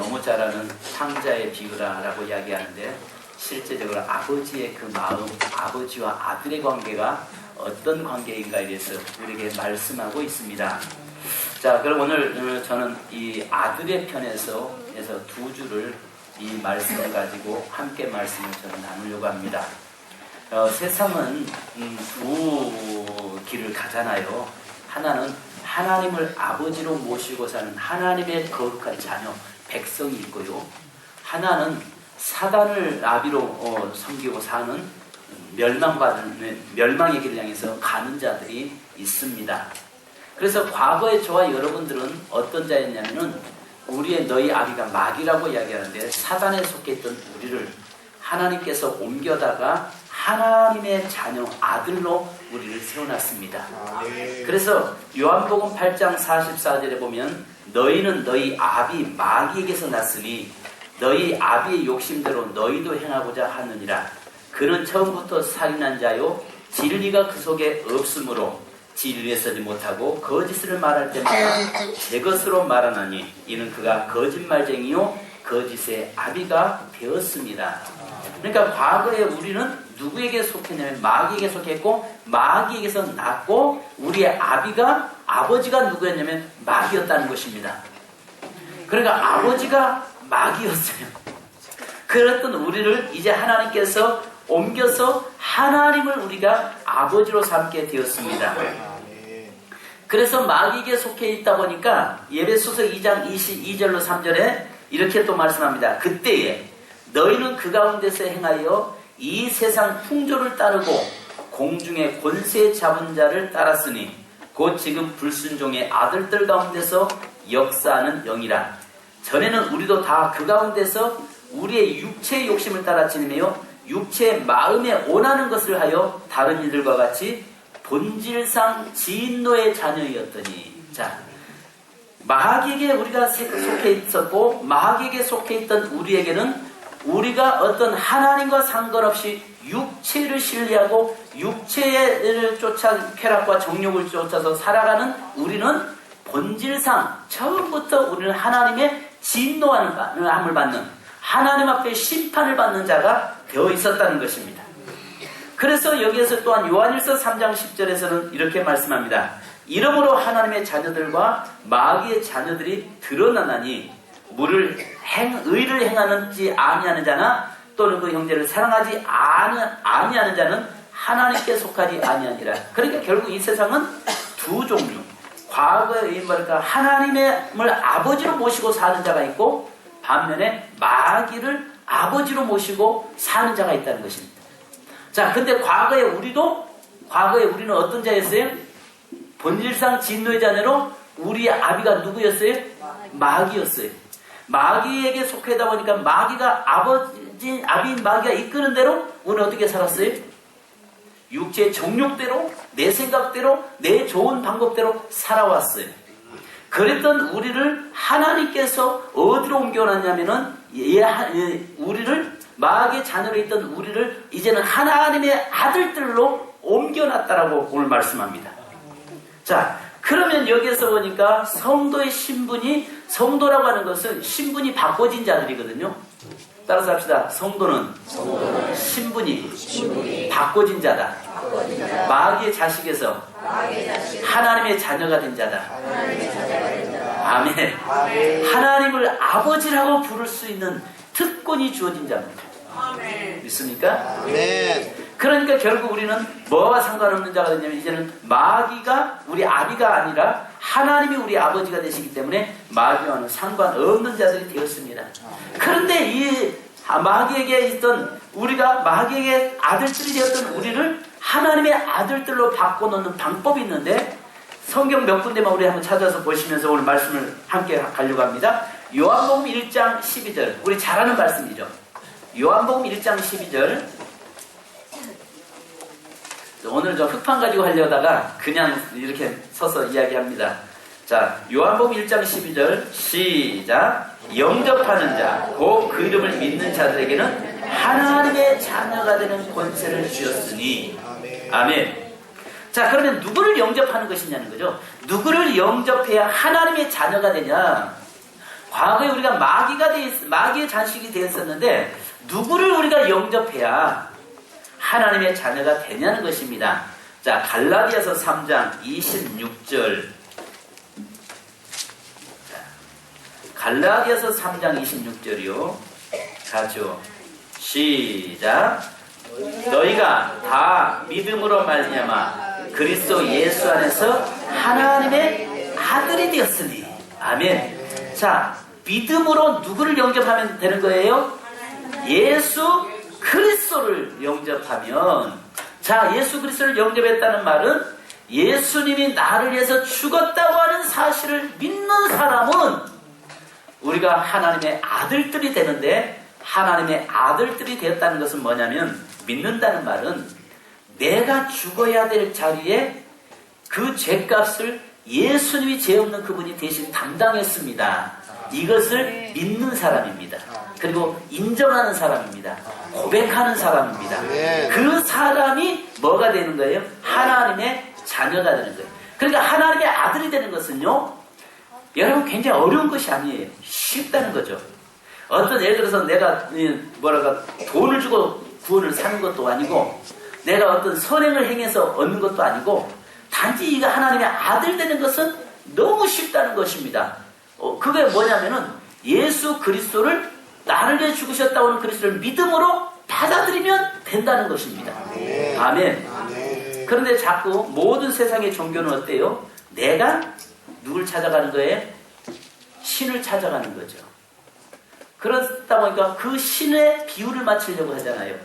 너무 잘 아는 탕자의 비유라고 이야기하는데 실제적으로 아버지의 그 마음, 아버지와 아들의 관계가 어떤 관계인가에 대해서 우리에게 말씀하고 있습니다. 자, 그럼 오늘 저는 이 아들의 편에서 두 줄을 이 말씀을 가지고 함께 말씀을 저는 나누려고 합니다. 세상은 두 길을 가잖아요. 하나는 하나님을 아버지로 모시고 사는 하나님의 거룩한 자녀, 백성이 있고요. 하나는 사단을 아비로 섬기고 사는 멸망의 길을 향해서 가는 자들이 있습니다. 그래서 과거의 저와 여러분들은 어떤 자였냐면은 너희 아비가 마귀라고 이야기하는데 사단에 속해 있던 우리를 하나님께서 옮겨다가 하나님의 자녀 아들로 우리를 세워놨습니다. 그래서 요한복음 8장 44절에 보면 너희는 너희 아비 마귀에게서 났으니 너희 아비의 욕심대로 너희도 행하고자 하느니라. 그는 처음부터 살인한 자요 진리가 그 속에 없으므로 진리에 서지 못하고 거짓을 말할 때마다 제 것으로 말하나니 이는 그가 거짓말쟁이요 거짓의 아비가 되었습니다. 그러니까 과거에 우리는 누구에게 속했냐면 마귀에게 속했고 마귀에게서 났고 우리의 아버지가 누구였냐면 마귀였다는 것입니다. 그러니까 아버지가 마귀였어요. 그랬던 우리를 이제 하나님께서 옮겨서 하나님을 우리가 아버지로 삼게 되었습니다. 그래서 마귀에게 속해 있다 보니까 에베소서 2장 22절로 3절에 이렇게 또 말씀합니다. 그때에 너희는 그 가운데서 행하여 이 세상 풍조를 따르고 공중의 권세 잡은 자를 따랐으니 곧 지금 불순종의 아들들 가운데서 역사하는 영이라. 전에는 우리도 다 그 가운데서 우리의 육체의 욕심을 따라 지내며 육체의 마음에 원하는 것을 하여 다른 이들과 같이 본질상 진노의 자녀였더니. 자, 마귀에게 우리가 속해 있었고 마귀에게 속해 있던 우리에게는 우리가 어떤 하나님과 상관없이 육체를 신뢰하고 육체를 쫓아 쾌락과 정욕을 쫓아서 살아가는 우리는 본질상 처음부터 우리는 하나님의 진노함을 받는 하나님 앞에 심판을 받는 자가 되어 있었다는 것입니다. 그래서 여기에서 또한 요한일서 3장 10절에서는 이렇게 말씀합니다. 이러므로 하나님의 자녀들과 마귀의 자녀들이 드러나나니 의를 행하는지 아니하는 자나 또는 그 형제를 사랑하지 아니하는 자는 하나님께 속하지 아니하니라. 그러니까 결국 이 세상은 두 종류. 과거에 하나님을 아버지로 모시고 사는 자가 있고 반면에 마귀를 아버지로 모시고 사는 자가 있다는 것입니다. 자, 근데 과거에 우리는 어떤 자였어요? 본질상 진노의 자녀로 우리의 아비가 누구였어요? 마귀였어요. 마귀에게 속하다 보니까 마귀가 아비인 마귀가 이끄는 대로 우리는 어떻게 살았어요? 육체의 정욕대로, 내 생각대로, 내 좋은 방법대로 살아왔어요. 그랬던 우리를 하나님께서 어디로 옮겨놨냐면은 우리를 마귀의 자녀로 있던 우리를 이제는 하나님의 아들들로 옮겨놨다라고 오늘 말씀합니다. 자, 그러면 여기에서 보니까 성도의 신분이, 성도라고 하는 것은 신분이 바꿔진 자들이거든요. 따라서 합시다. 성도는 신분이 바꿔진 자다. 마귀의 자식에서 하나님의 자녀가 된 자다. 아멘. 하나님을 아버지라고 부를 수 있는 특권이 주어진 자입니다. 믿습니까? 아멘. 그러니까 결국 우리는 뭐와 상관없는 자가 되냐면 이제는 마귀가 우리 아비가 아니라 하나님이 우리 아버지가 되시기 때문에 마귀와는 상관없는 자들이 되었습니다. 그런데 이 마귀에게 있던 우리가 마귀에게 아들들이 되었던 우리를 하나님의 아들들로 바꿔놓는 방법이 있는데 성경 몇 군데만 우리 한번 찾아서 보시면서 오늘 말씀을 함께 가려고 합니다. 요한복음 1장 12절 우리 잘 아는 말씀이죠. 요한복음 1장 12절 오늘 저 흑판 가지고 하려다가 그냥 이렇게 서서 이야기합니다. 자, 요한복음 1장 12절 시작. 영접하는 자, 곧 그 이름을 믿는 자들에게는 하나님의 자녀가 되는 권세를 주셨으니. 아멘. 자, 그러면 누구를 영접하는 것이냐는 거죠. 누구를 영접해야 하나님의 자녀가 되냐. 과거에 우리가 마귀의 자식이 되었었는데 누구를 우리가 영접해야 하나님의 자녀가 되냐는 것입니다. 자, 갈라디아서 3장 26절. 갈라디아서 3장 26절이요. 가죠. 시작. 너희가 다 믿음으로 말미암아 그리스도 예수 안에서 하나님의 아들이 되었으니. 아멘. 자, 믿음으로 누구를 영접하면 되는 거예요? 예수 그리스도를 영접하면. 자, 예수 그리스도를 영접했다는 말은 예수님이 나를 위해서 죽었다고 하는 사실을 믿는 사람은 우리가 하나님의 아들들이 되는데, 하나님의 아들들이 되었다는 것은 뭐냐면, 믿는다는 말은 내가 죽어야 될 자리에 그 죄값을 예수님이 죄 없는 그분이 대신 담당했습니다. 이것을 믿는 사람입니다. 그리고 인정하는 사람입니다. 고백하는 사람입니다. 그 사람이 뭐가 되는 거예요? 하나님의 자녀가 되는 거예요. 그러니까 하나님의 아들이 되는 것은요, 여러분 굉장히 어려운 것이 아니에요. 쉽다는 거죠. 어떤 예를 들어서 내가 돈을 주고 구원을 사는 것도 아니고, 내가 어떤 선행을 행해서 얻는 것도 아니고, 단지 이가 하나님의 아들 되는 것은 너무 쉽다는 것입니다. 그게 뭐냐면은 예수 그리스도를 나를 위해 죽으셨다고 하는 그리스도를 믿음으로 받아들이면 된다는 것입니다. 아멘. 그런데 자꾸 모든 세상의 종교는 어때요? 내가 누굴 찾아가는 거예요? 신을 찾아가는 거죠. 그렇다 보니까 그 신의 비유를 맞추려고 하잖아요.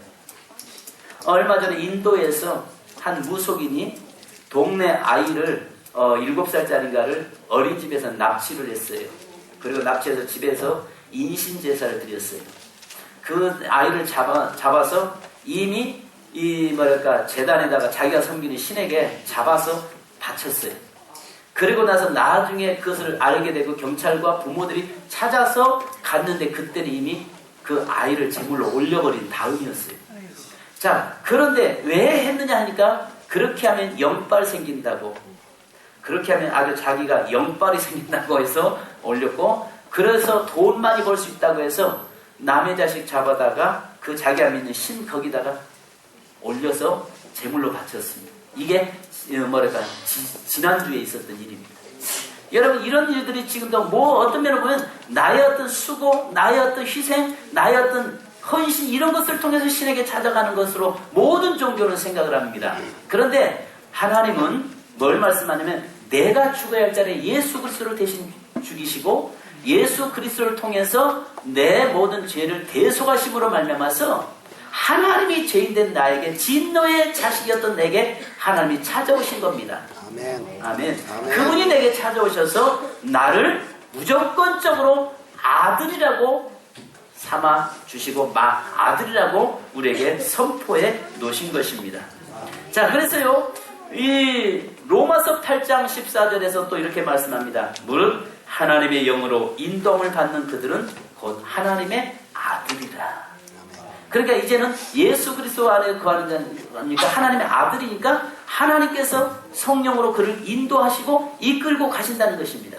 얼마 전에 인도에서 한 무속인이 동네 아이를 7살짜리인가를 어린이집에서 납치를 했어요. 그리고 납치해서 집에서 인신제사를 드렸어요. 그 아이를 잡아서 이미 재단에다가 자기가 섬기는 신에게 잡아서 바쳤어요. 그리고 나서 나중에 그것을 알게 되고 경찰과 부모들이 찾아서 갔는데, 그때는 이미 그 아이를 제물로 올려버린 다음이었어요. 자, 그런데 왜 했느냐 하니까, 그렇게 하면 영빨 생긴다고, 그렇게 하면 아주 자기가 영빨이 생긴다고 해서 올렸고, 그래서 돈 많이 벌 수 있다고 해서 남의 자식 잡아다가 그 자기가 믿는 신 거기다가 올려서 제물로 바쳤습니다. 이게 지난주에 있었던 일입니다. 여러분, 이런 일들이 지금도 어떤 면을 보면 나의 어떤 수고, 나의 어떤 희생, 나의 어떤 헌신, 이런 것을 통해서 신에게 찾아가는 것으로 모든 종교는 생각을 합니다. 그런데 하나님은 뭘 말씀하냐면, 내가 죽어야 할 자리에 예수 그리스도를 대신 죽이시고 예수 그리스도를 통해서 내 모든 죄를 대속하심으로 말미암아서 하나님이 죄인된 나에게, 진노의 자식이었던 내게 하나님이 찾아오신 겁니다. 아멘. 아멘. 그분이 내게 찾아오셔서 나를 무조건적으로 아들이라고 삼아 주시고 아들이라고 우리에게 선포해 놓으신 것입니다. 자, 그래서요, 이 로마서 8장 14절에서 또 이렇게 말씀합니다. 무릇 하나님의 영으로 인도함을 받는 그들은 곧 하나님의 아들이라. 그러니까 이제는 예수 그리스도 안에 거하는 자니까 하나님의 아들이니까 하나님께서 성령으로 그를 인도하시고 이끌고 가신다는 것입니다.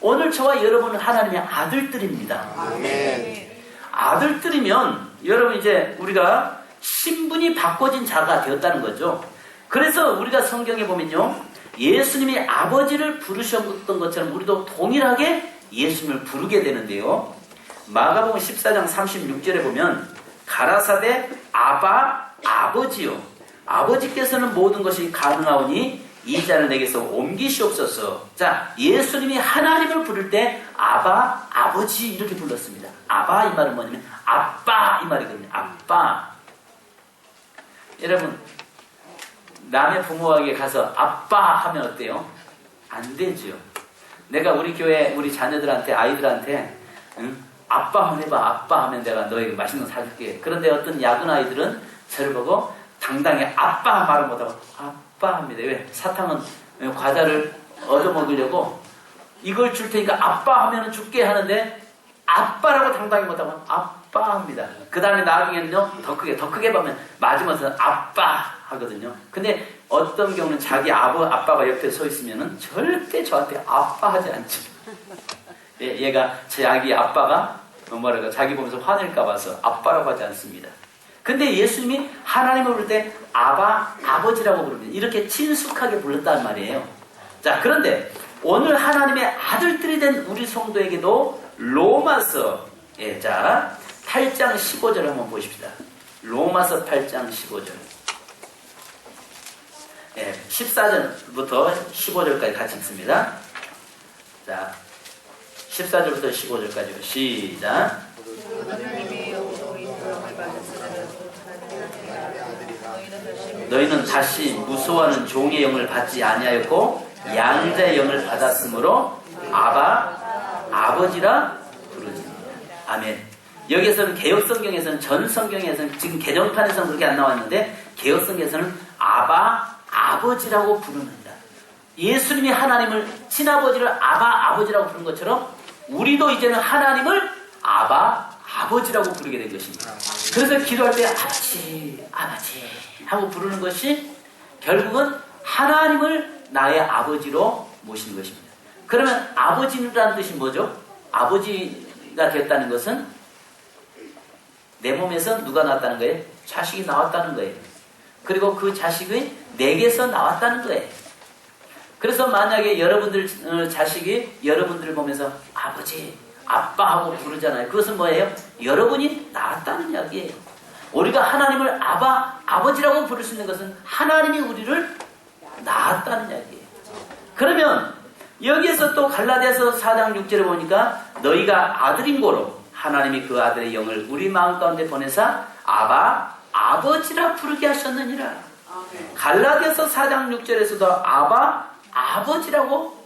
오늘 저와 여러분은 하나님의 아들들입니다. 아멘. 아들들이면 여러분 이제 우리가 신분이 바꿔진 자가 되었다는 거죠. 그래서 우리가 성경에 보면요, 예수님이 아버지를 부르셨던 것처럼 우리도 동일하게 예수님을 부르게 되는데요. 마가복음 14장 36절에 보면 가라사대 아바 아버지요, 아버지께서는 모든 것이 가능하오니 이 자를 내게서 옮기시옵소서. 자, 예수님이 하나님을 부를 때 아바 아버지 이렇게 불렀습니다. 아바 이 말은 뭐냐면 아빠 이 말이거든요. 아빠. 여러분, 남의 부모에게 가서 아빠 하면 어때요? 안 되죠. 내가 우리 교회 우리 자녀들한테, 아이들한테 아빠 한번 해봐, 아빠 하면 내가 너에게 맛있는 거 사줄게. 그런데 어떤 야근 아이들은 저를 보고 당당히 아빠 말을 못하고 아빠 합니다. 왜? 사탕은 과자를 얻어먹으려고 이걸 줄 테니까 아빠 하면 줄게 하는데 아빠라고 당당히 못하고 아빠 합니다. 그 다음에 나중에는요, 더 크게 보면 맞으면서 아빠 하거든요. 근데 어떤 경우는 자기 아빠가 옆에 서 있으면은 절대 저한테 아빠 하지 않죠. 얘가 자기 아빠가 뭐랄까 자기 보면서 화낼까 봐서 아빠라고 하지 않습니다. 근데 예수님이 하나님을 부를 때 아바, 아버지라고 부릅니다. 이렇게 친숙하게 불렀단 말이에요. 자, 그런데 오늘 하나님의 아들들이 된 우리 성도에게도 로마서, 자, 8장 15절 한번 보십시다. 로마서 8장 15절. 14절부터 15절까지 같이 읽습니다. 자, 14절부터 15절까지요. 시작. 너희는 다시 무소하는 종의 영을 받지 아니하였고 양자의 영을 받았으므로 아바, 아버지라 부르니. 아멘. 여기에서는 개혁성경에서는, 전 성경에서는, 지금 개정판에서는 그렇게 안 나왔는데 개혁성경에서는 아바, 아버지라고 부릅니다. 예수님이 하나님을 친아버지를 아바, 아버지라고 부른 것처럼 우리도 이제는 하나님을 아바, 아버지라고 부르게 된 것입니다. 그래서 기도할 때 아버지, 아버지 하고 부르는 것이 결국은 하나님을 나의 아버지로 모시는 것입니다. 그러면 아버지라는 뜻이 뭐죠? 아버지가 됐다는 것은 내 몸에서 누가 나왔다는 거예요? 자식이 나왔다는 거예요. 그리고 그 자식이 내게서 나왔다는 거예요. 그래서 만약에 여러분들 자식이 여러분들을 보면서 아버지, 아빠하고 부르잖아요. 그것은 뭐예요? 여러분이 나왔다는 이야기예요. 우리가 하나님을 아바, 아버지라고 부를 수 있는 것은 하나님이 우리를 낳았다는 이야기예요. 그러면 여기에서 또 갈라디아서 4장 6절에 보니까 너희가 아들인 고로 하나님이 그 아들의 영을 우리 마음 가운데 보내사 아바, 아버지라 부르게 하셨느니라. 갈라디아서 4장 6절에서도 아바, 아버지라고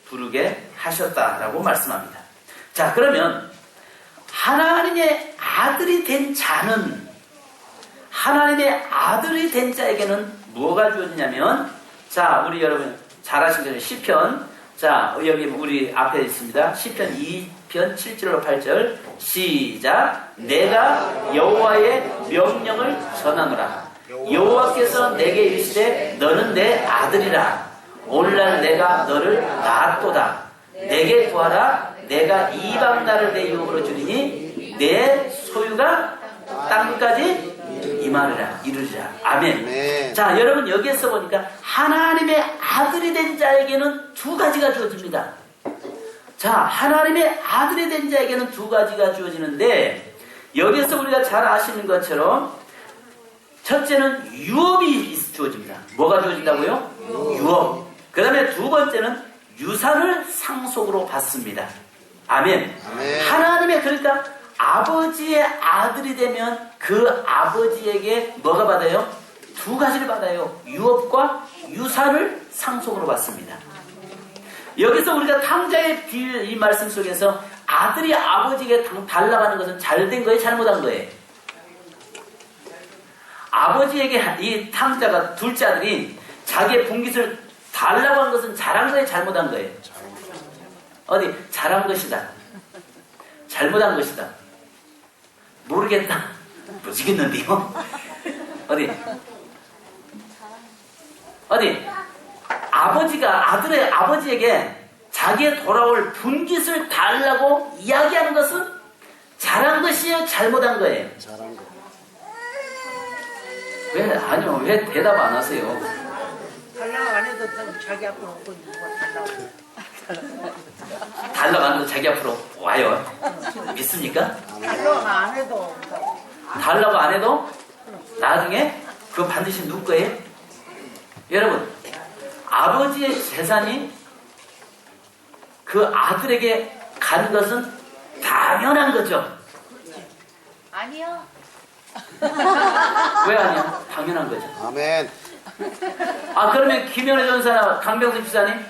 부르게 하셨다라고 말씀합니다. 자, 그러면 하나님의 아들이 된 자는, 하나님의 아들이 된 자에게는 뭐가 주어지냐면, 자, 우리 여러분 잘 아시는 시편, 자, 여기 우리 앞에 있습니다. 시편 2편 7절로 8절 시작. 내가 여호와의 명령을 전하노라. 여호와께서 내게 이르시되 너는 내 아들이라. 오늘날 내가 너를 낳았도다. 내게 구하라. 내가 이방 나라를 내 유업으로 주리니 내 소유가 땅까지 이르리라. 아멘. 자, 여러분 여기에서 보니까 하나님의 아들이 된 자에게는 두 가지가 주어집니다. 자, 하나님의 아들이 된 자에게는 두 가지가 주어지는데 여기에서 우리가 잘 아시는 것처럼 첫째는 유업이 주어집니다. 뭐가 주어진다고요? 유업. 그 다음에 두 번째는 유산을 상속으로 받습니다. 아멘. 하나님의, 그러니까 아버지의 아들이 되면 그 아버지에게 뭐가 받아요? 두 가지를 받아요. 유업과 유산을 상속으로 받습니다. 여기서 우리가 탕자의 이 말씀 속에서 아들이 아버지에게 달라가는 것은 잘된 거예요? 잘못한 거예요? 아버지에게 이 탕자가, 둘째 아들이 자기의 분깃을 달라고 한 것은 잘한 거예요? 잘못한 거예요? 어디? 잘한 것이다. 잘못한 것이다. 모르겠다. 모르겠는데요? 어디? 아버지가 아버지에게 자기의 돌아올 분깃을 달라고 이야기하는 것은 잘한 것이에요? 잘못한 거예요? 잘한 거. 왜 대답 안 하세요? 달라고 안 해도 자기 앞으로 오고 누가 달라고 안 해도 자기 앞으로 와요. 믿습니까? 달라고 안 해도 달라고 안 해도 나중에 그거 반드시 누구 거예요? 여러분, 아버지의 재산이 그 아들에게 가는 것은 당연한 거죠. 아니요. 왜 아니야? 당연한 거죠. 아멘. 아, 그러면 김현애 전사나 강병수 집사님,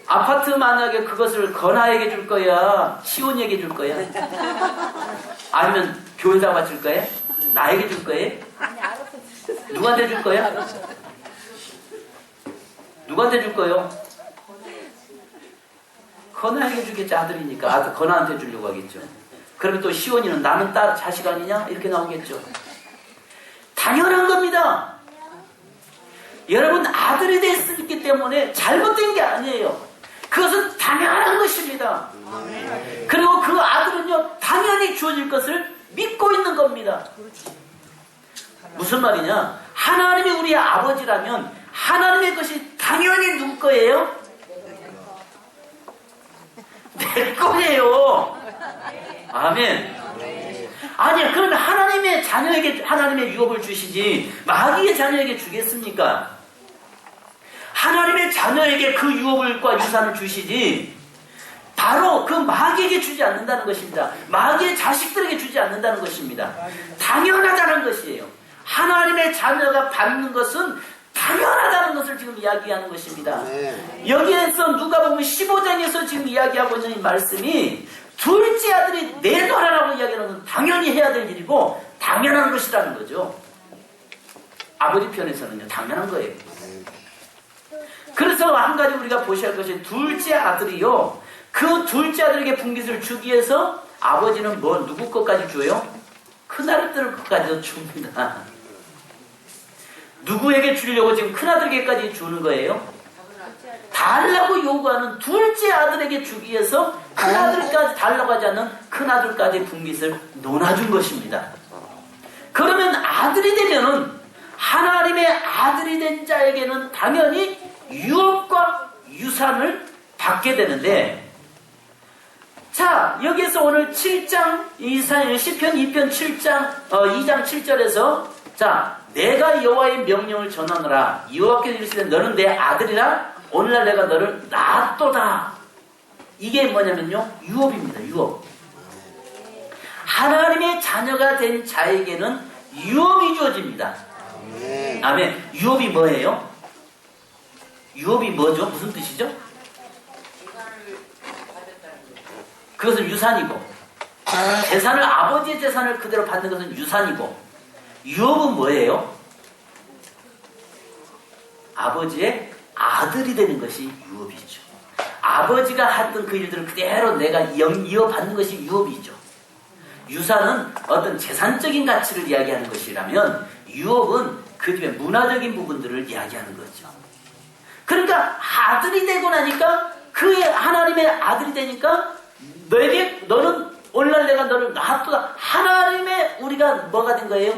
아파트 만약에 그것을 건아에게 줄 거야? 시온이에게 줄 거야? 아니면 교회에다가 줄 거야? 나에게 줄 거야? 아니, 알았어. 누구한테 줄 거야? 누구한테 줄 거요? 건아에게 주겠지. 아들이니까 아들 건아한테 주려고 하겠죠. 그러면 또 시온이는 나는 딸 자식 아니냐? 이렇게 나오겠죠. 당연한 겁니다. 여러분, 아들이 됐기 때문에 잘못된 게 아니에요. 그것은 당연한 것입니다. 그리고 그 아들은요 당연히 주어질 것을 믿고 있는 겁니다. 무슨 말이냐? 하나님이 우리의 아버지라면 하나님의 것이 당연히 누구 거예요? 내 거예요. 아멘. 아니야, 그러면 하나님의 자녀에게 하나님의 유업을 주시지 마귀의 자녀에게 주겠습니까? 하나님의 자녀에게 그 유업과 유산을 주시지 바로 그 마귀에게 주지 않는다는 것입니다. 마귀의 자식들에게 주지 않는다는 것입니다. 당연하다는 것이에요. 하나님의 자녀가 받는 것은 당연하다는 것을 지금 이야기하는 것입니다. 여기에서 누가복음 15장에서 지금 이야기하고 있는 이 말씀이 둘째 아들이 내놓으라고 이야기하는 건 당연히 해야 될 일이고 당연한 것이라는 거죠. 아버지 편에서는요 당연한 거예요. 그래서 한 가지 우리가 보셔야 할 것이 둘째 아들이요 그 둘째 아들에게 분깃을 주기 위해서 아버지는 누구 것까지 줘요? 큰아들 것까지 줍니다. 누구에게 주려고 지금 큰아들에게까지 주는 거예요? 달라고 요구하는 둘째 아들에게 주기 위해서 큰아들까지 달라고 하지 않는 큰아들까지 분깃을 논아준 것입니다. 그러면 아들이 되면은 하나님의 아들이 된 자에게는 당연히 유업과 유산을 받게 되는데 자 여기에서 오늘 7장 시편 2편 7장 2장 7절에서 자 내가 여호와의 명령을 전하노라 여호와께서 이르시되 너는 내 아들이라 오늘날 내가 너를 낳았도다. 이게 뭐냐면요 유업입니다. 유업. 하나님의 자녀가 된 자에게는 유업이 주어집니다. 아멘. 유업이 뭐예요? 유업이 뭐죠? 무슨 뜻이죠? 그것은 유산이고 재산을 아버지의 재산을 그대로 받는 것은 유산이고 유업은 뭐예요? 아버지의 아들이 되는 것이 유업이죠. 아버지가 했던 그 일들을 그대로 내가 이어받는 것이 유업이죠. 유산은 어떤 재산적인 가치를 이야기하는 것이라면 유업은 그 뒤에 문화적인 부분들을 이야기하는 거죠. 그러니까 아들이 되고 나니까 그 하나님의 아들이 되니까 너는 오늘날 내가 너를 낳았도다. 하나님의 우리가 뭐가 된 거예요?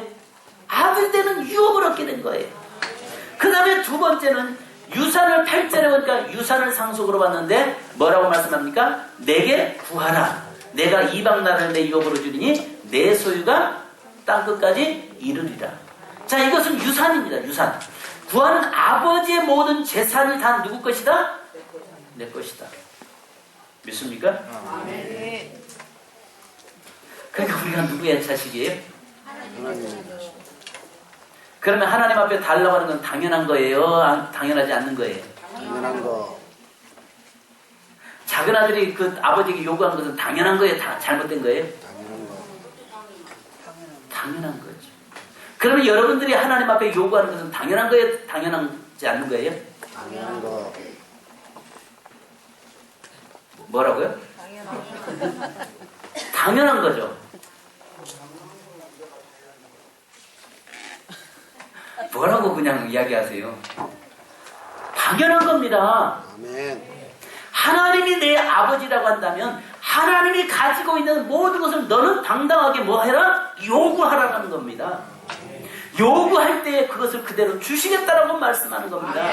아들 되는 유업을 얻게 된 거예요. 그 다음에 두 번째는 유산을 8절에 보니까 유산을 상속으로 받는데 뭐라고 말씀합니까? 내게 구하라. 내가 이방 나라를 내 유업으로 주리니 내 소유가 땅끝까지 이르리라. 자 이것은 유산입니다. 유산. 구하는 아버지의 모든 재산이 다 누구 것이다? 내 것이다. 믿습니까? 네. 그러니까 우리가 누구의 자식이에요? 그러면 하나님 앞에 달라고 하는 건 당연한 거예요? 당연하지 않는 거예요? 당연한 거. 작은 아들이 그 아버지에게 요구한 것은 당연한 거예요? 잘못된 거예요? 당연한 거. 당연한 거죠. 그러면 여러분들이 하나님 앞에 요구하는 것은 당연한 거예요? 당연하지 않는 거예요? 당연한 거. 뭐라고요? 당연한 거죠. 뭐라고 그냥 이야기하세요? 당연한 겁니다. 아멘. 하나님이 내 아버지라고 한다면 하나님이 가지고 있는 모든 것을 너는 당당하게 뭐 해라? 요구하라는 겁니다. 요구할 때 그것을 그대로 주시겠다라고 말씀하는 겁니다.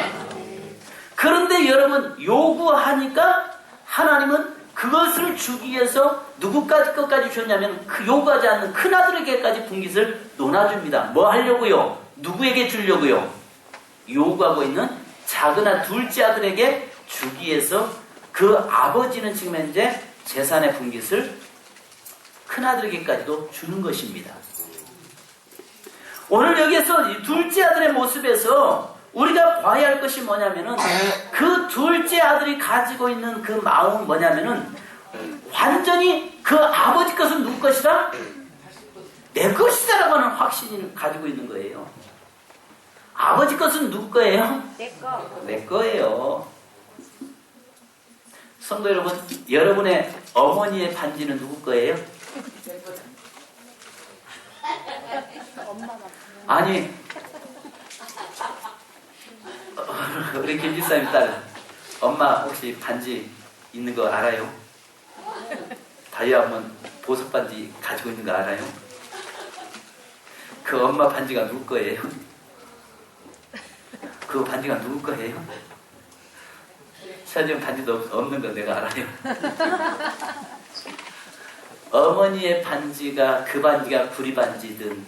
그런데 여러분 요구하니까 하나님은 그것을 주기 위해서 누구까지 것까지 줬냐면 그 요구하지 않는 큰아들에게까지 분깃을 논아줍니다. 뭐 하려고요? 누구에게 주려고요? 요구하고 있는 작은 둘째 아들에게 주기 위해서 그 아버지는 지금 현재 재산의 분깃을 큰아들에게까지도 주는 것입니다. 오늘 여기에서 이 둘째 아들의 모습에서 우리가 봐야 할 것이 뭐냐면은 그 둘째 아들이 가지고 있는 그 마음은 뭐냐면은 완전히 그 아버지 것은 누구 것이다? 내 것이다라고 하는 확신을 가지고 있는 거예요. 아버지 것은 누구 거예요? 내 거. 내 거예요. 성도 여러분, 여러분의 어머니의 반지는 누구 거예요? 아니, 우리 김지사님 딸 엄마 혹시 반지 있는 거 알아요? 다이아몬드 보석 반지 가지고 있는 거 알아요? 그 엄마 반지가 누구 거예요? 그 반지가 누구 거예요? 사실 반지도 없는 거 내가 알아요. 어머니의 반지가 그 반지가 구리 반지든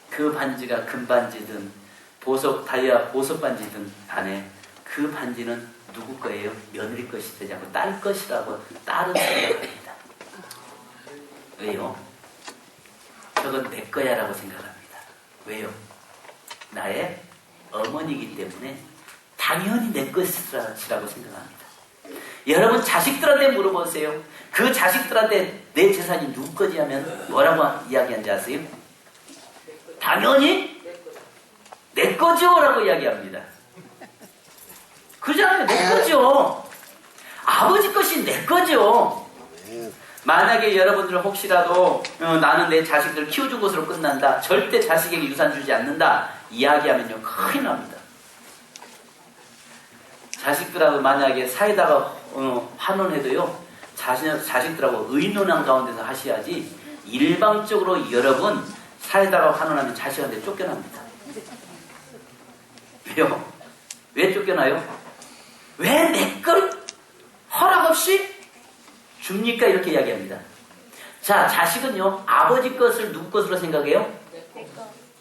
그 반지가 금 반지든 보석 다이아 보석 반지든 간에 그 반지는 누구 거예요? 며느리 것이 되지 않고 딸 것이라고 딸은 생각합니다. 왜요? 저건 내 거야 라고 생각합니다. 왜요? 나의 어머니이기 때문에 당연히 내 것이라고 생각합니다. 여러분 자식들한테 물어보세요. 그 자식들한테 내 재산이 누구 거지 하면 뭐라고 이야기하는지 아세요? 당연히 내 거죠 라고 이야기합니다. 그잖아요. 내 거죠. 아버지 것이 내 거죠. 만약에 여러분들 혹시라도 나는 내 자식들을 키워준 것으로 끝난다. 절대 자식에게 유산 주지 않는다. 이야기하면요. 큰일 납니다. 자식들하고 만약에 사이다가 환원해도요. 자식들하고 의논한 가운데서 하셔야지 일방적으로 여러분 사이다가 환원하면 자식한테 쫓겨납니다. 왜요? 왜 쫓겨나요? 왜 내 걸 허락 없이 줍니까? 이렇게 이야기합니다. 자, 자식은요, 아버지 것을 누구 것으로 생각해요?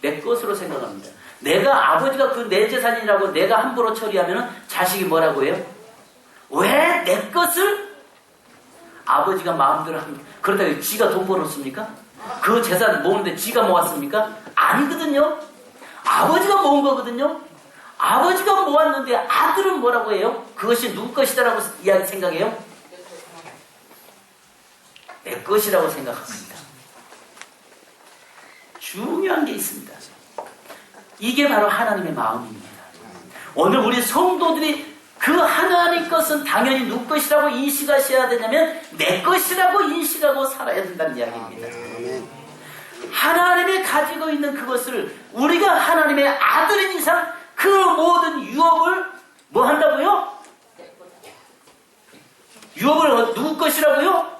내 것으로 생각합니다. 내가 아버지가 그 내 재산이라고 내가 함부로 처리하면 자식이 뭐라고 해요? 왜 내 것을 아버지가 마음대로 합니까? 그렇다고 지가 돈 벌었습니까? 그 재산 모으는데 지가 모았습니까? 아니거든요. 아버지가 모은 거거든요. 아버지가 모았는데 아들은 뭐라고 해요? 그것이 누구 것이다라고 생각해요? 내 것이라고 생각합니다. 중요한 게 있습니다. 이게 바로 하나님의 마음입니다. 오늘 우리 성도들이 그 하나님 것은 당연히 누구 것이라고 인식하셔야 되냐면 내 것이라고 인식하고 살아야 된다는 이야기입니다. 하나님이 가지고 있는 그것을 우리가 하나님의 아들인 이상 그 모든 유업을 뭐 한다고요? 유업을 누구 것이라고요?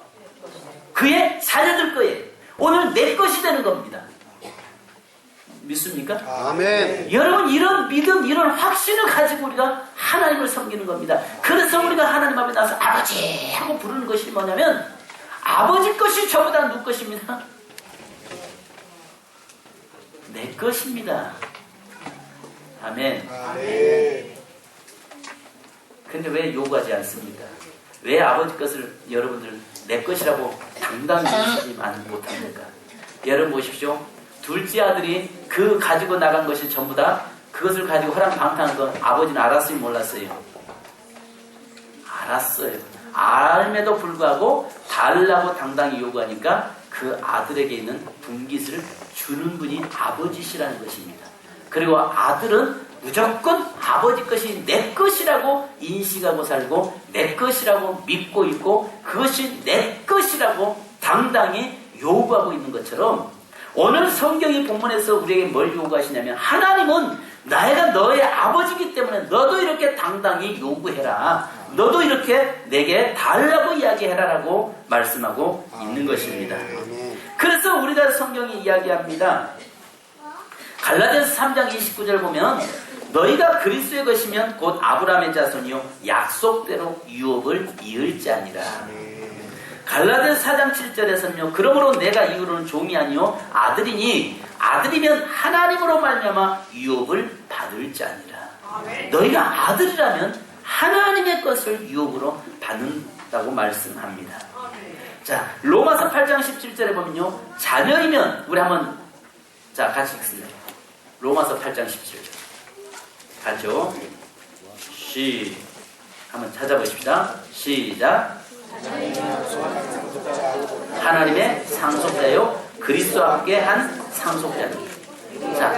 그의 자녀들 거예요. 오늘 내 것이 되는 겁니다. 믿습니까? 아멘. 여러분 이런 믿음, 이런 확신을 가지고 우리가 하나님을 섬기는 겁니다. 그래서 우리가 하나님 앞에 나서 아버지 하고 부르는 것이 뭐냐면 아버지 것이 전부 다 누구 것입니다? 내 것입니다. 아멘. 아멘. 근데 왜 요구하지 않습니까? 왜 아버지 것을 여러분들 내 것이라고 당당히 인식하지 못합니까? 여러분 보십시오. 둘째 아들이 그 가지고 나간 것이 전부 다 그것을 가지고 허랑방탕한 건 아버지는 알았어요? 몰랐어요? 알았어요. 알면도 불구하고 달라고 당당히 요구하니까 그 아들에게 있는 분깃을 주는 분이 아버지시라는 것입니다. 그리고 아들은 무조건 아버지 것이 내 것이라고 인식하고 살고 내 것이라고 믿고 있고 그것이 내 것이라고 당당히 요구하고 있는 것처럼 오늘 성경의 본문에서 우리에게 뭘 요구하시냐면 하나님은 내가 너의 아버지이기 때문에 너도 이렇게 당당히 요구해라. 너도 이렇게 내게 달라고 이야기해라라고 말씀하고 있는 것입니다. 그래서 우리가 성경이 이야기합니다. 갈라디아서 3장 29절 보면 너희가 그리스도의 것이면 곧 아브라함의 자손이요 약속대로 유업을 이을 자니라. 갈라디아서 4장 7절에서는요 그러므로 내가 이후로는 종이 아니요 아들이니 아들이면 하나님으로 말미암아 유업을 받을 자니라. 너희가 아들이라면 하나님의 것을 유업으로 받는다고 말씀합니다. 자, 로마서 8장 17절에 보면요 자녀이면 우리 한번 자 같이 읽습니다. 로마서 8장 17절 같이요. 한번 찾아보십시다. 시작. 하나님의 상속자요 그리스도와 함께 한 상속자니. 자,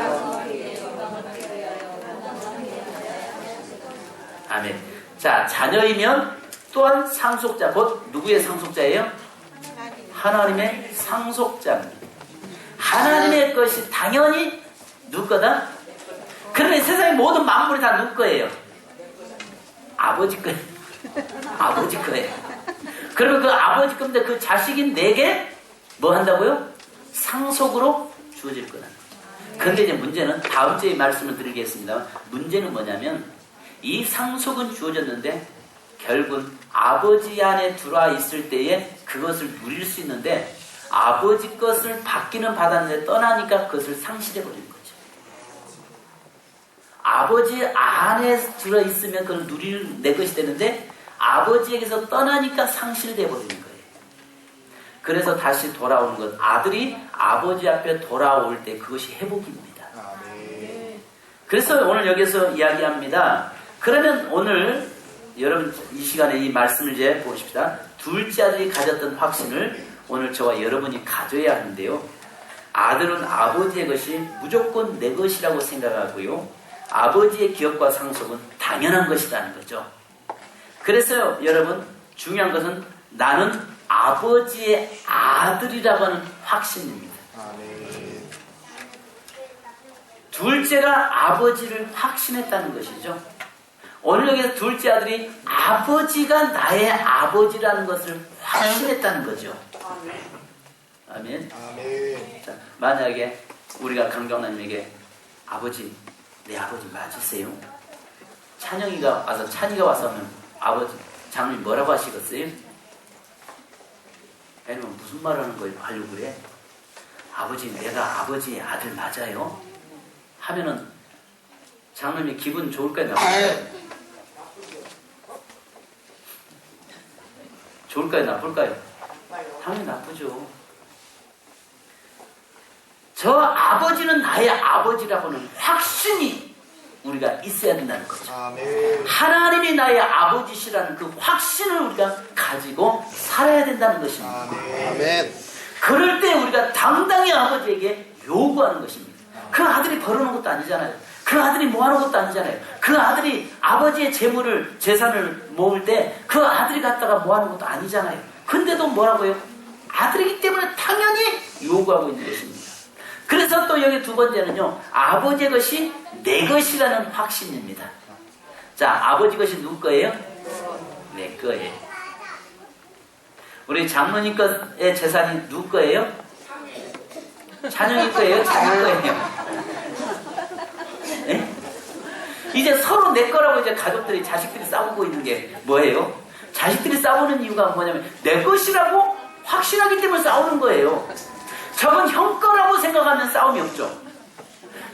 아멘. 자, 자녀이면 또한 상속자, 곧 누구의 상속자예요? 하나님의 상속자입니다. 하나님의 것이 당연히 누구 거다? 그러면 세상의 모든 만물이 다 누구 거예요? 아버지 거예요. 아버지 거예요. 그러면 그 아버지 건데 그 자식인 내게 뭐 한다고요? 상속으로 주어질 거다. 근데 이제 문제는 다음 주에 말씀을 드리겠습니다. 문제는 뭐냐면 이 상속은 주어졌는데 결국은 아버지 안에 들어와 있을 때에 그것을 누릴 수 있는데 아버지 것을 받기는 받았는데 떠나니까 그것을 상실해 버리는 거죠. 아버지 안에 들어있으면 그걸 누릴 내 것이 되는데 아버지에게서 떠나니까 상실돼 버리는 거예요. 그래서 다시 돌아오는 것, 아들이 아버지 앞에 돌아올 때 그것이 회복입니다. 그래서 오늘 여기서 이야기합니다. 그러면 오늘 여러분 이 시간에 이 말씀을 이제 보십시다. 둘째 아들이 가졌던 확신을 오늘 저와 여러분이 가져야 하는데요. 아들은 아버지의 것이 무조건 내 것이라고 생각하고요. 아버지의 기업과 상속은 당연한 것이라는 거죠. 그래서 여러분 중요한 것은 나는 아버지의 아들이라고 하는 확신입니다. 둘째가 아버지를 확신했다는 것이죠. 오늘 여기서 둘째 아들이 아버지가 나의 아버지라는 것을 확신했다는 거죠. 아멘. 자, 만약에 우리가 강경남에게 아버지, 내 아버지 맞으세요? 찬이가 와서 하면 아버지, 장로님 뭐라고 하시겠어요? 아니면 무슨 말 하는 거예요? 하려고 그래? 아버지, 내가 아버지의 아들 맞아요? 하면은 장로님이 기분 좋을까요? 나쁠까요? 좋을까요? 나쁠까요? 당연히 나쁘죠. 저 아버지는 나의 아버지라고는 확신이 우리가 있어야 된다는 거죠. 하나님이 나의 아버지시라는 그 확신을 우리가 가지고 살아야 된다는 것입니다. 그럴 때 우리가 당당히 아버지에게 요구하는 것입니다. 그 아들이 벌어놓은 것도 아니잖아요. 그 아들이 모아놓은 것도 아니잖아요. 그 아들이 아버지의 재산을 모을 때 그 아들이 갖다가 모아놓은 것도 아니잖아요. 근데도 뭐라고요? 아들이기 때문에 당연히 요구하고 있는 것입니다. 그래서 또 여기 두 번째는요, 아버지의 것이 내 것이라는 확신입니다. 자, 아버지 것이 누구 거예요? 내 거예요. 우리 장모님 거의 재산이 누구 거예요? 찬영이 거예요? 자기 거예요? 네? 이제 서로 내 거라고 이제 가족들이, 자식들이 싸우고 있는 게 뭐예요? 자식들이 싸우는 이유가 뭐냐면 내 것이라고 확신하기 때문에 싸우는 거예요. 저건 형 거라고 생각하면 싸움이 없죠.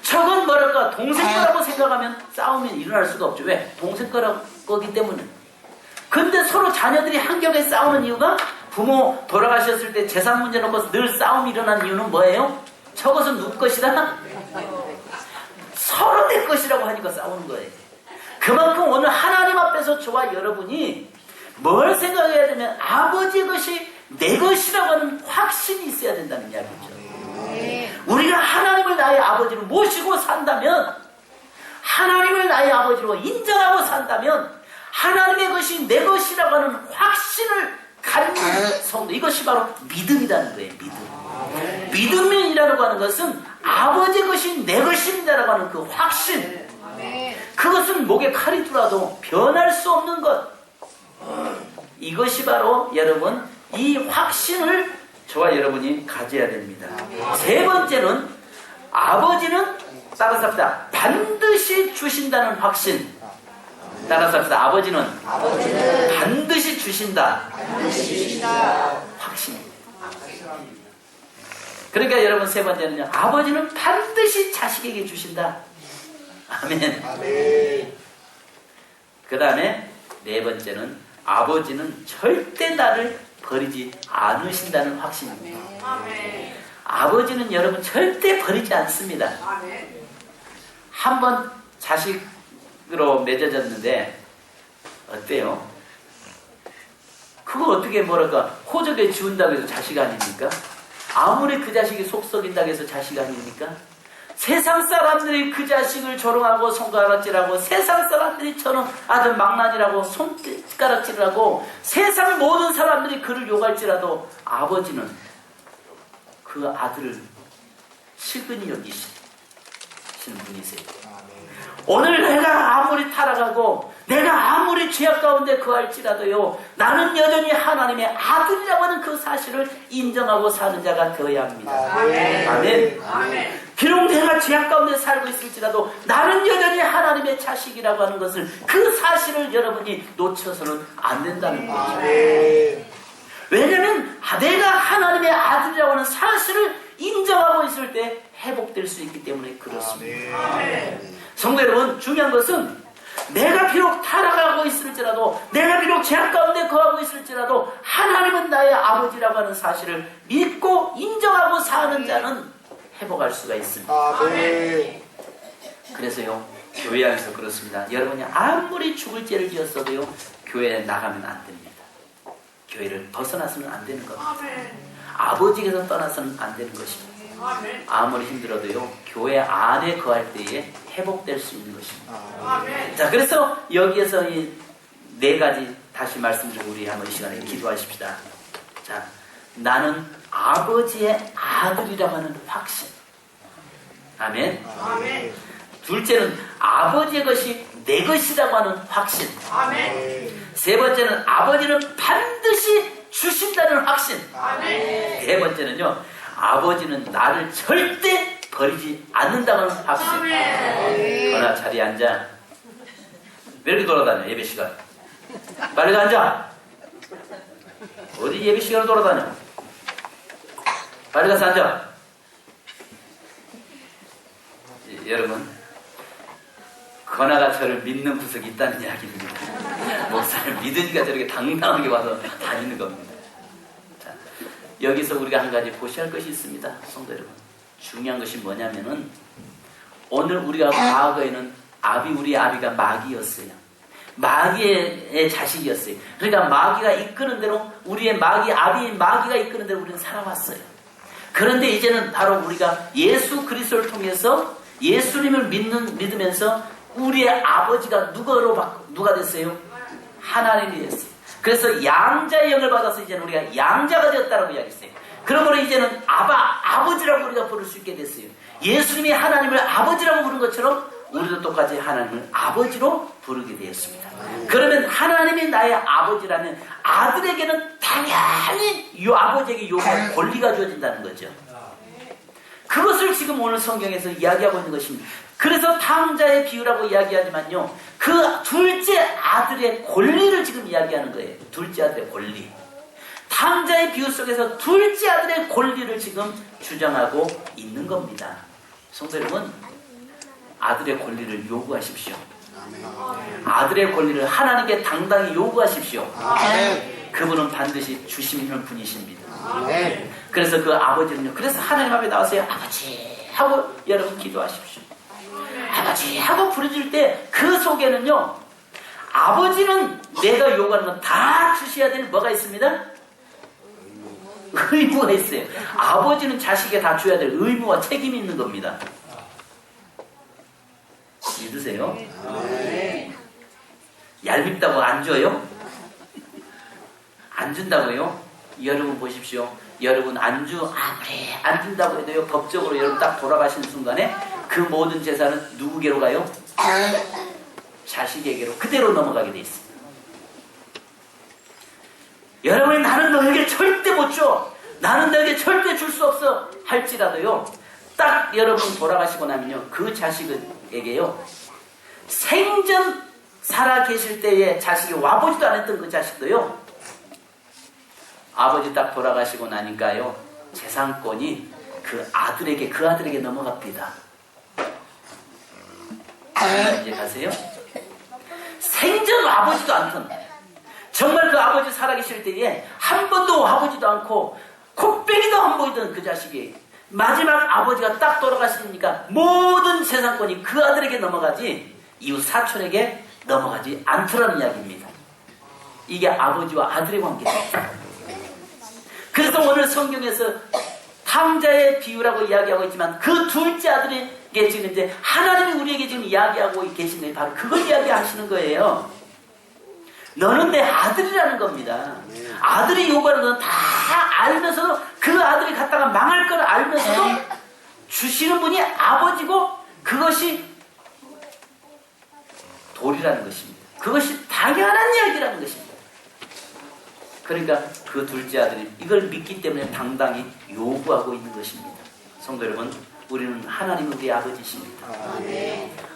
저건 뭐랄까 동생 거라고 생각하면 싸움이 일어날 수가 없죠. 왜? 동생 거기 때문에. 근데 서로 자녀들이 한겹에 싸우는 이유가 부모 돌아가셨을 때 재산 문제 놓고 늘 싸움이 일어나는 이유는 뭐예요? 저것은 누구 것이다? 서로 내 것이라고 하니까 싸우는 거예요. 그만큼 오늘 하나님 앞에서 저와 여러분이 뭘 생각해야 되면 아버지의 것이 내 것이라고 하는 확신이 있어야 된다는 이야기죠. 우리가 하나님을 나의 아버지로 모시고 산다면, 하나님을 나의 아버지로 인정하고 산다면 하나님의 것이 내 것이라고 하는 확신을 가진 성도, 이것이 바로 믿음이라는 거예요. 믿음이라고 하는 것은 아버지의 것이 내 것입니다라고 하는 그 확신, 그것은 목에 칼이 들어도 변할 수 없는 것, 이것이 바로 여러분 이 확신을 저와 여러분이 가져야 됩니다. 세 번째는 아버지는 따라서 합시다. 반드시 주신다는 확신. 따라서 합시다. 아버지는 반드시 주신다. 확신. 그러니까 여러분 세 번째는요, 아버지는 반드시 자식에게 주신다. 아멘. 그 다음에 네 번째는 아버지는 절대 나를 버리지 않으신다는 확신입니다. 아버지는 여러분 절대 버리지 않습니다. 한번 자식으로 맺어졌는데 어때요? 그거 어떻게 뭐랄까 호적에 지운다고 해서 자식 아닙니까? 아무리 그 자식이 속 썩인다고 해서 자식 아닙니까? 세상 사람들이 그 자식을 조롱하고 손가락질하고, 세상 사람들이 저는 아들 망나니라고 손가락질하고, 세상 모든 사람들이 그를 욕할지라도 아버지는 그 아들을 실근히 여기시는 분이세요. 오늘 내가 아무리 타락하고 내가 아무리 죄악 가운데 거할지라도요, 나는 여전히 하나님의 아들이라고 하는 그 사실을 인정하고 사는 자가 되어야 합니다. 아멘. 비록 내가 죄악 가운데 살고 있을지라도 나는 여전히 하나님의 자식이라고 하는 것을, 그 사실을 여러분이 놓쳐서는 안 된다는 거죠. 왜냐하면 내가 하나님의 아들이라고 하는 사실을 인정하고 있을 때 회복될 수 있기 때문에 그렇습니다. 성도 여러분, 중요한 것은 내가 비록 타락하고 있을지라도, 내가 비록 죄악 가운데 거하고 있을지라도 하나님은 나의 아버지라고 하는 사실을 믿고 인정하고 사는 자는 회복할 수가 있습니다. 그래서요, 교회 안에서 그렇습니다. 여러분이 아무리 죽을 죄를 지었어도요, 교회에 나가면 안 됩니다. 교회를 벗어나서는 안 되는 겁니다. 아버지께서 떠나서는 안 되는 것입니다. 아무리 힘들어도요, 교회 안에 거할 때에 회복될 수 있는 것입니다. 자, 그래서 여기에서 이 네 가지 다시 말씀드리고 우리 한번 이 시간에 기도하십시다. 자, 나는 아버지의 아들이라고 하는 확신. 아멘. 둘째는 아버지의 것이 내 것이라고 하는 확신. 세 번째는 아버지는 반드시 주신다는 확신. 네 번째는요, 아버지는 나를 절대 버리지 않는다는 확신. 그러나 자리에 앉아. 왜 이렇게 돌아다녀, 예배 시간? 빨리 앉아. 어디 예배 시간을 돌아다녀? 빨리 가서 앉아. 여러분, 건아가 저를 믿는 구석이 있다는 이야기입니다. 목사를 믿으니까 저렇게 당당하게 와서 다니는 겁니다. 자, 여기서 우리가 한 가지 보셔야 할 것이 있습니다. 성도 여러분, 중요한 것이 뭐냐면은, 오늘 우리가 과거에는 우리 아비가 마귀였어요. 마귀의 자식이었어요. 그러니까 마귀가 이끄는 대로, 우리의 아비의 마귀가 이끄는 대로 우리는 살아왔어요. 그런데 이제는 바로 우리가 예수 그리스도를 통해서 예수님을 믿으면서 우리의 아버지가 누가 됐어요? 하나님이 됐어요. 그래서 양자의 영을 받아서 이제는 우리가 양자가 되었다라고 이야기했어요. 그러므로 이제는 아버지라고 우리가 부를 수 있게 됐어요. 예수님이 하나님을 아버지라고 부른 것처럼 우리도 똑같이 하나님을 아버지로 부르게 되었습니다. 그러면 하나님이 나의 아버지라면 아들에게는 당연히 이 아버지에게 요구할 권리가 주어진다는 거죠. 그것을 지금 오늘 성경에서 이야기하고 있는 것입니다. 그래서 탕자의 비유라고 이야기하지만요, 그 둘째 아들의 권리를 지금 이야기하는 거예요. 둘째 아들의 권리. 탕자의 비유 속에서 둘째 아들의 권리를 지금 주장하고 있는 겁니다. 성도 여러분, 아들의 권리를 요구하십시오. 아들의 권리를 하나님께 당당히 요구하십시오. 그분은 반드시 주시는 분이십니다. 그래서 그 아버지는요, 그래서 하나님 앞에 나와서요, 아버지 하고 여러분 기도하십시오. 아버지 하고 부르실 때 그 속에는요, 아버지는 내가 요구하는 건 다 주셔야 되는 뭐가 있습니다? 의무가 있어요. 아버지는 자식에게 다 줘야 될 의무와 책임이 있는 겁니다. 믿으세요? 얄밉다고 안 줘요? 안 준다고요? 여러분 보십시오. 여러분 아무리 안 준다고 해도요, 법적으로 여러분 딱 돌아가시는 순간에 그 모든 재산은 누구에게로 가요? 자식에게로 그대로 넘어가게 돼 있습니다. 여러분이 나는 너에게 절대 못 줘, 나는 너에게 절대 줄 수 없어 할지라도요, 딱 여러분 돌아가시고 나면요, 그 자식에게요, 생전 살아 계실 때에 자식이 와보지도 않았던 그 자식도요, 아버지 딱 돌아가시고 나니까요, 재산권이 그 아들에게 넘어갑니다. 이제 가세요? 생전 와보지도 않던, 정말 그 아버지 살아계실 때에 한 번도 와보지도 않고 콧배기도 안 보이던 그 자식이 마지막 아버지가 딱 돌아가시니까 모든 재산권이 그 아들에게 넘어가지 이웃 사촌에게 넘어가지 않더라는 이야기입니다. 이게 아버지와 아들의 관계입니다. 그래서 오늘 성경에서 탕자의 비유라고 이야기하고 있지만 그 둘째 아들에게 지금 이제 하나님이 우리에게 지금 이야기하고 계신 게 바로 그걸 이야기하시는 거예요. 너는 내 아들이라는 겁니다. 아들이 요구하는 건 다 알면서도, 그 아들이 갖다가 망할 걸 알면서도 주시는 분이 아버지고, 그것이 돌이라는 것입니다. 그것이 당연한 이야기라는 것입니다. 그러니까 그 둘째 아들이 이걸 믿기 때문에 당당히 요구하고 있는 것입니다. 성도 여러분, 우리는 하나님 우리 아버지십니다.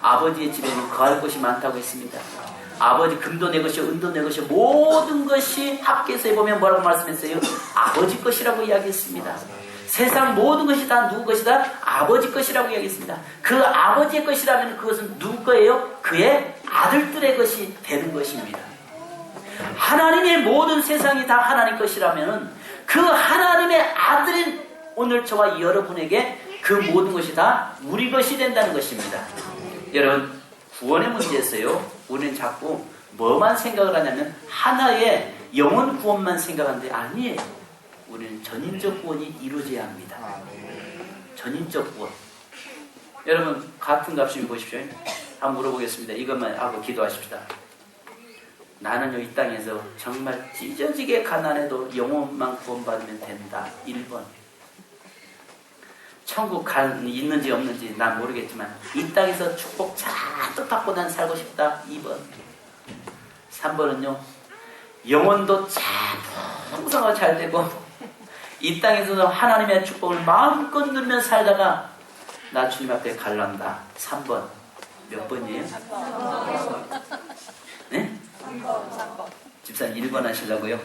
아버지의 집에는 거할 것이 많다고 했습니다. 아버지 금도 내 것이요 은도 내 것이요 모든 것이 합계해서 보면 뭐라고 말씀했어요? 아버지 것이라고 이야기했습니다. 세상 모든 것이 다 누구 것이다? 아버지 것이라고 이야기했습니다. 그 아버지의 것이라면 그것은 누구 거예요? 그의 아들들의 것이 되는 것입니다. 하나님의 모든 세상이 다 하나님 것이라면 그 하나님의 아들인 오늘 저와 여러분에게 그 모든 것이 다 우리 것이 된다는 것입니다. 여러분, 구원의 문제에서요, 우리는 자꾸 뭐만 생각을 하냐면 하나의 영혼 구원만 생각하는데 아니에요. 우리는 전인적 구원이 이루어져야 합니다. 전인적 구원. 여러분, 같은 값을 보십시오. 한번 물어보겠습니다. 이것만 하고 기도하십시다. 나는 이 땅에서 정말 찢어지게 가난해도 영혼만 구원받으면 된다. 1번. 천국 있는지 없는지 난 모르겠지만 이 땅에서 축복 잔뜩 받고 난 살고 싶다. 2번. 3번은요. 영혼도 참 풍성하고 잘 되고 이 땅에서도 하나님의 축복을 마음껏 누리며 살다가 나 주님 앞에 갈란다. 3번. 몇 번이에요? 네? 3번. 집사님 1번 하시려고요?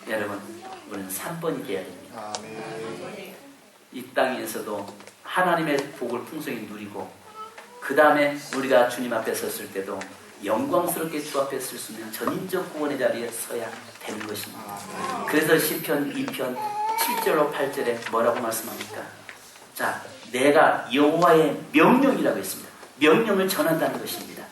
여러분, 우리는 3번이 돼야 됩니다. 이 땅에서도 하나님의 복을 풍성히 누리고 그 다음에 우리가 주님 앞에 섰을 때도 영광스럽게 주 앞에 설 수 있는 전인적 구원의 자리에 서야 되는 것입니다. 그래서 시편 2편 7절로 8절에 뭐라고 말씀합니까? 자, 내가 여호와의 명령이라고 했습니다. 명령을 전한다는 것입니다.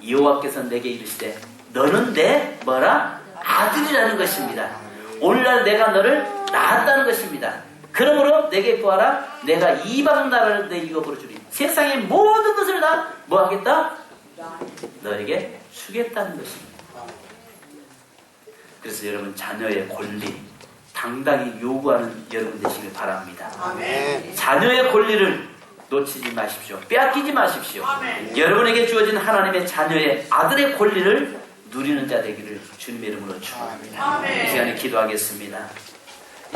여호와께서 내게 이르시되 너는 내 뭐라? 아들이라는 것입니다. 오늘날 내가 너를 낳았다는 것입니다. 그러므로 내게 구하라. 내가 이방 나라를 내 유업으로 주리. 세상의 모든 것을 다 뭐 하겠다? 너에게 주겠다는 것입니다. 그래서 여러분, 자녀의 권리 당당히 요구하는 여러분 되시길 바랍니다. 자녀의 권리를 놓치지 마십시오. 빼앗기지 마십시오. 여러분에게 주어진 하나님의 자녀의 아들의 권리를 누리는 자 되기를 주님의 이름으로 축원합니다. 이 시간에 기도하겠습니다.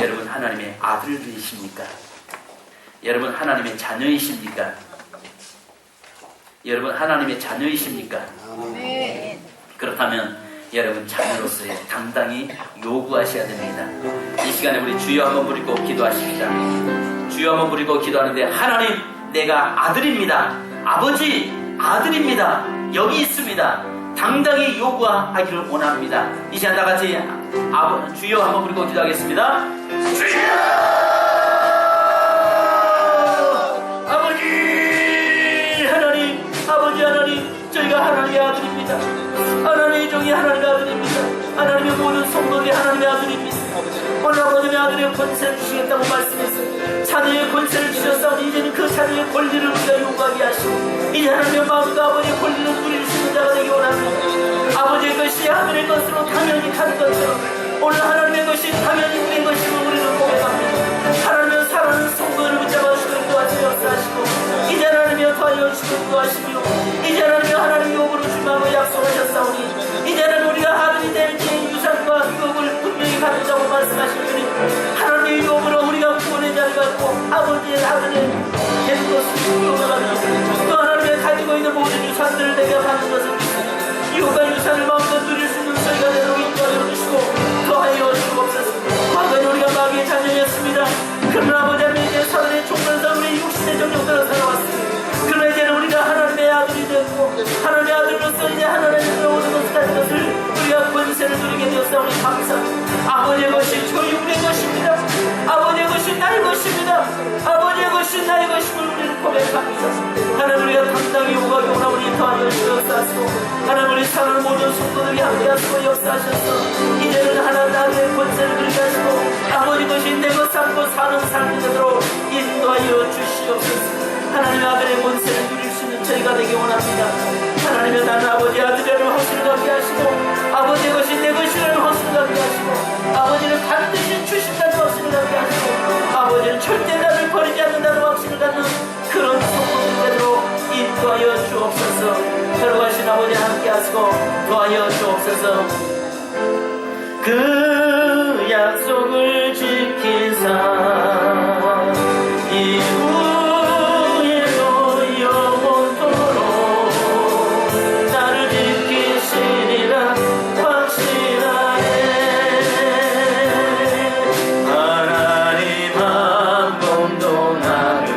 여러분, 하나님의 아들들이십니까? 여러분, 하나님의 자녀이십니까? 여러분, 하나님의 자녀이십니까? 네. 그렇다면 여러분, 자녀로서의 당당히 요구하셔야 됩니다. 이 시간에 우리 주여 한번 부리고 기도하십시다. 주여 한번 부리고 기도하는데, 하나님, 내가 아들입니다. 아버지, 아들입니다. 여기 있습니다. 당당히 요구하기를 원합니다. 이 시간 다 같이 주여 한번 부리고 기도하겠습니다. 주여! 아버지! 하나님, 아버지 하나님, 저희가 하나님의 아들입니다. 하나님의 종이 하나님의 아들입니다. 하나님의 모든 성도들이 하나님의 아들입니다. 오늘 아버지의 아들의 권세를 주시겠다고 말씀했어요. 자녀의 권세를 주셨사오니 이제는 그 자녀의 권리를 우리가 요구하게 하시고 이제 하나님의 마음과 아버지의 권리를 누릴 수 있는 자가 되기 원합니다. 아버지의 것이 하늘의 것으로 당연히 가는 것처럼 오늘 하나님의 것이 당연히 우리의 것임을 우리는 고백합니다. 하나님의 사랑하는 성도를 붙잡아 주시고 도와주시고 역사하시고 이제 하나님의 도와주시고 주시고 도와시며 이제 하나님의 요구를 주마고 약속하셨사오니 이제는 우리가 아들이 될 때의 유산과 유업을 분명히 가르자고 말씀하시더니 하나님의 요구로 우리가 구원의 자리 갖고 아버지의 아들이 되는 것을 요구합니다. 또 하나님의 가지고 있는 모든 유산들을 내가 받는 것을 이웃과 유산을 마음껏 누릴 수 있는 저희가 되도록 인도하여 주시고 더하여 주옵소서. 과거에 우리가 마귀의 자녀였습니다. 그러나 아버지 하나님 이제 사단의 총면서 우리 육신의 정욕대로 살아왔습니다. 그러나 이제는 우리가 하나님의 아들이 되었고 하나님의 아들로서 이제 하나님의 모든 것을 가진 것을 우리가 권세를 누리게 되었사오니 감사합니다. 아버지의 것이 저희 우리의 것입니다. 아버지의 것이 나의 것입니다. 아버지의 것이 나의 것임을 우리는 고백합니다. 하나님, 우리가 당당히 요구하기 원하오니 더하여 주옵소서. 하나님, 우리 사랑하는 모든 성도들이 함께하시고 역사하셔서 이제는 하나님 아들의 권세를 누리게 하시고 아버지 것이 내가 삶고 사는 삶이 되도록 인도하여 주시옵소서. 하나님의 아들의 권세를 누릴 수 있는 저희가 되기 원합니다. 하나님의 나는 아버지 아들이라는 확신을 갖게 하시고 아버지의 것이 내 것이라는 확신을 갖게 하시고 아버지는 반드시 주신다는 확신을 갖게 하시고 아버지는 절대 나를 버리지 않는다는 확신을 갖는 그런 성도들 되도록 인도하여 주옵소서. 걸어가신 아버지 함께 하시고 도와여 주옵소서. 그 약속을 지키사 이후에도 영원토록 나를 지키시리라 확신하네. 하나님 한 번도 나를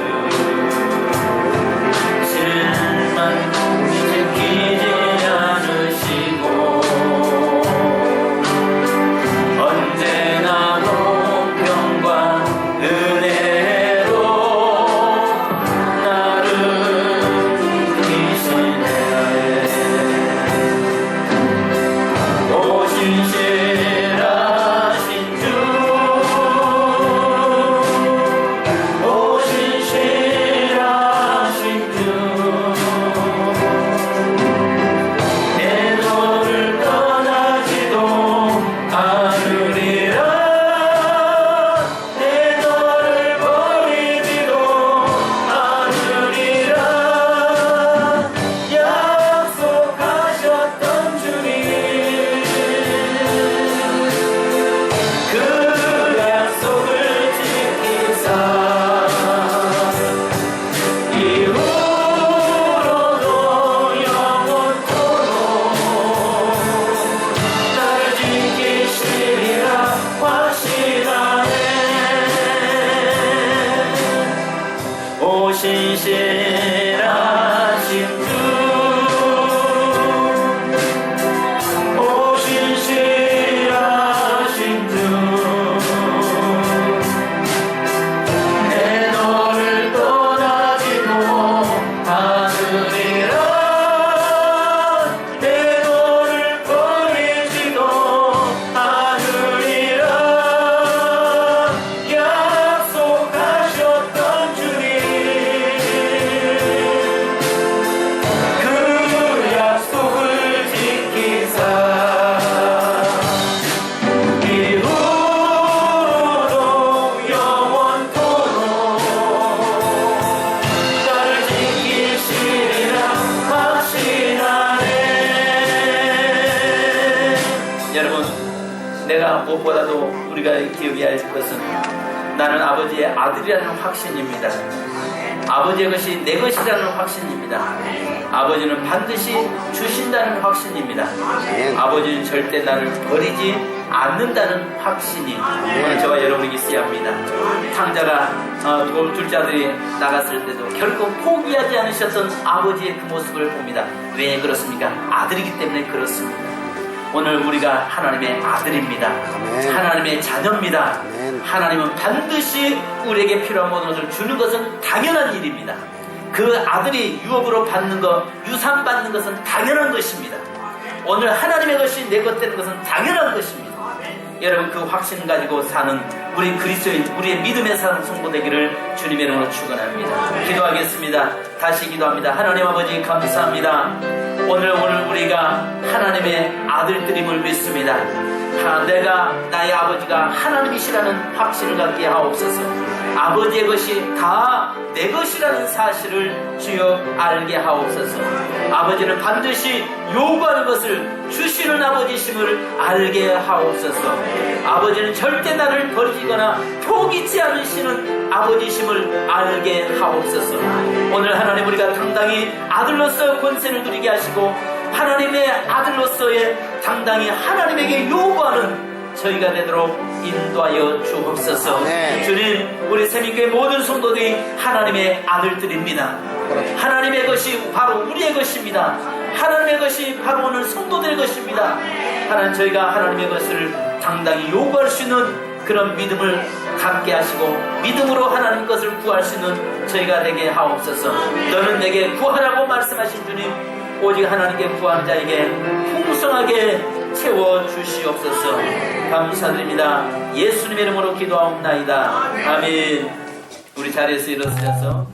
지키지 않으시고 언제나 공평과 은혜로 나를 지키시네. 오 신실하신 주, 오 신실하신 주, 내 너를 떠나지도 않으리라. 내 너를 버리지도 않으리라. 약속하셨던 주님, 그 약속을 지키사 이후로도 영원토록 나를 지키시리라 확신하네. 오 신실하신 주, 오 신실하신 주, 내 너를 떠나지도 않으리라. 내 너를 버리지도 않으리라. 약속하셨던 주님, 그 약속을 지키사 이후로도 영원토록 나를 지키시리라 확신하네. 여러분, 내가 무엇보다도 우리가 기억해야 할 것은 나는 아버지의 아들이라는 확신입니다. 아버지의 것이 내 것이라는 확신입니다. 아버지는 반드시 주신다는 확신입니다. 아버지는 절대 나를 버리지 않는다는 확신이 오늘 저와 여러분에게 있어야 합니다. 탕자가 둘째 아들이 나갔을 때도 결코 포기하지 않으셨던 아버지의 그 모습을 봅니다. 왜 그렇습니까? 아들이기 때문에 그렇습니다. 오늘 우리가 하나님의 아들입니다. 하나님의 자녀입니다. 하나님은 반드시 우리에게 필요한 모든 것을 주는 것은 당연한 일입니다. 그 아들이 유업으로 받는 것, 유산 받는 것은 당연한 것입니다. 오늘 하나님의 것이 내 것 되는 것은 당연한 것입니다. 여러분, 그 확신 가지고 사는 우리 그리스도인, 우리의 믿음의 사는 성도 되기를 주님의 이름으로 축원합니다. 기도하겠습니다. 다시 기도합니다. 하나님 아버지 감사합니다. 오늘 우리가 하나님의 아들들임을 믿습니다. 내가 나의 아버지가 하나님이시라는 확신을 갖게 하옵소서. 아버지의 것이 다 내 것이라는 사실을 주여 알게 하옵소서. 아버지는 반드시 요구하는 것을 주시는 아버지심을 알게 하옵소서. 아버지는 절대 나를 버리거나 포기치 않으시는 아버지심을 알게 하옵소서. 오늘 하나님, 우리가 당당히 아들로서 권세를 누리게 하시고 하나님의 아들로서의 당당히 하나님에게 요구하는 저희가 되도록 인도하여 주옵소서. 주님, 우리 세민교회 모든 성도들이 하나님의 아들들입니다. 하나님의 것이 바로 우리의 것입니다. 하나님의 것이 바로 오늘 성도들의 것입니다. 하나님, 저희가 하나님의 것을 당당히 요구할 수 있는 그런 믿음을 갖게 하시고 믿음으로 하나님 것을 구할 수 있는 저희가 되게 하옵소서. 너는 내게 구하라고 말씀하신 주님, 오직 하나님께 구하는 자에게 풍성하게 채워주시옵소서. 감사드립니다. 예수님의 이름으로 기도하옵나이다. 아멘. 우리 자리에서 일어서셔서